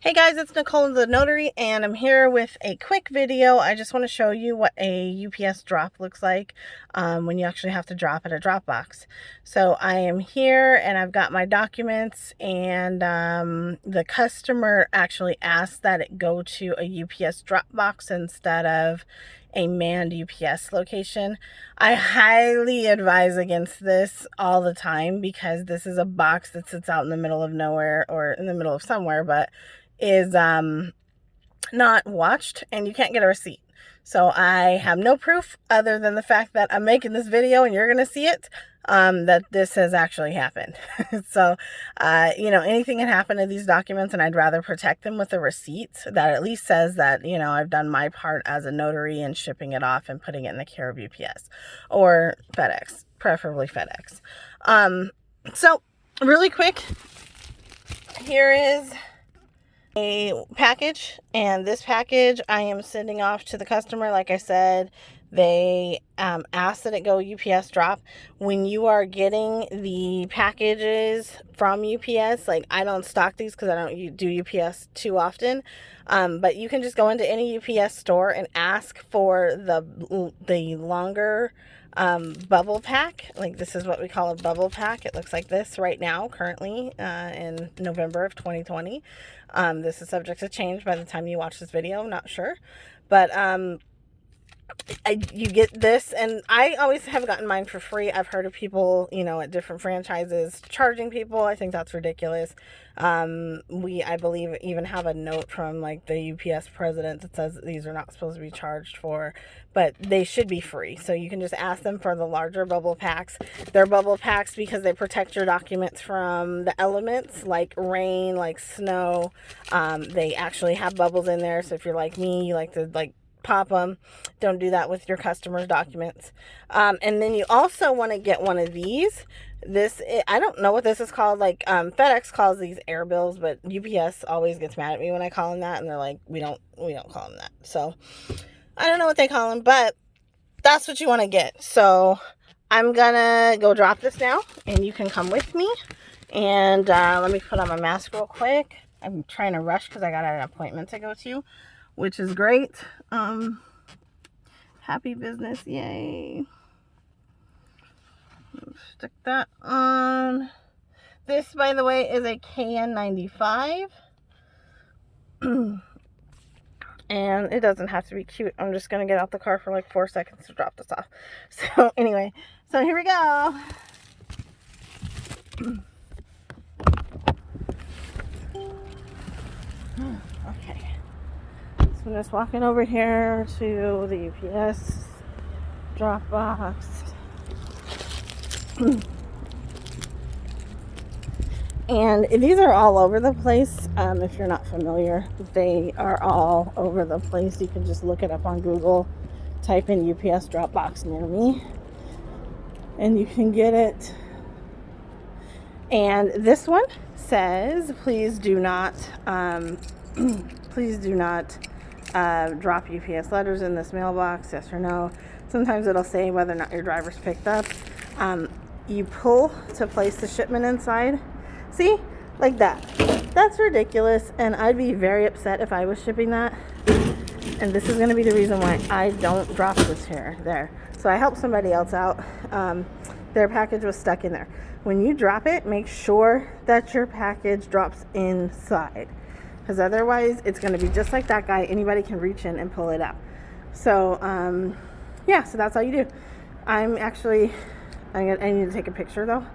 Hey guys, it's Nicole the Notary, and I'm here with a quick video. I just want to show you what a UPS drop looks like when you actually have to drop at a drop box. So I am here and I've got my documents, and the customer actually asked that it go to a UPS drop box instead of a manned UPS location. I highly advise against this all the time because this is a box that sits out in the middle of nowhere or in the middle of somewhere, but is not watched, and you can't get a receipt. So I have no proof other than the fact that I'm making this video and you're going to see it, that this has actually happened. So, anything can happen to these documents, and I'd rather protect them with a receipt that at least says that, I've done my part as a notary in shipping it off and putting it in the care of UPS or FedEx, preferably FedEx. So really quick, here is a package, and this package I am sending off to the customer. Like I said, they asked that it go UPS drop. When you are getting the packages from UPS, like I don't stock these because I don't do UPS too often, but you can just go into any UPS store and ask for the longer bubble pack. Like, this is what we call a bubble pack. It looks like this right now, currently in November of 2020. This is subject to change by the time you watch this video, I'm not sure, but you get this, and I always have gotten mine for free. I've heard of people, at different franchises charging people. I think that's ridiculous. I believe, even have a note from like the UPS president that says that these are not supposed to be charged for, but they should be free. So you can just ask them for the larger bubble packs. They're bubble packs because they protect your documents from the elements like rain, like snow. They actually have bubbles in there. So if you're like me, you like to pop them. Don't do that with your customers' documents. And then you also want to get one of these. I don't know what this is called. Like FedEx calls these air bills, but UPS always gets mad at me when I call them that, and they're like, we don't call them that. So I don't know what they call them, but that's what you want to get. So I'm gonna go drop this now, and you can come with me. And let me put on my mask real quick. I'm trying to rush because I got an appointment to go to, which is great. Happy business, yay. Stick that on. This, by the way, is a KN95. And it doesn't have to be cute. I'm just going to get out the car for like 4 seconds to drop this off. So anyway, so here we go. Okay. So I'm just walking over here to the UPS drop box. And these are all over the place. If you're not familiar, they are all over the place. You can just look it up on Google, type in UPS drop box near me, and you can get it. And this one says, please do not drop UPS letters in this mailbox, yes or no. Sometimes it'll say whether or not your driver's picked up. You pull to place the shipment inside. See? Like that. That's ridiculous, and I'd be very upset if I was shipping that. And this is going to be the reason why I don't drop this there. So I helped somebody else out. Their package was stuck in there. When you drop it, make sure that your package drops inside, because otherwise it's going to be just like that guy. Anybody can reach in and pull it out. So yeah, so that's all you do. I need to take a picture though,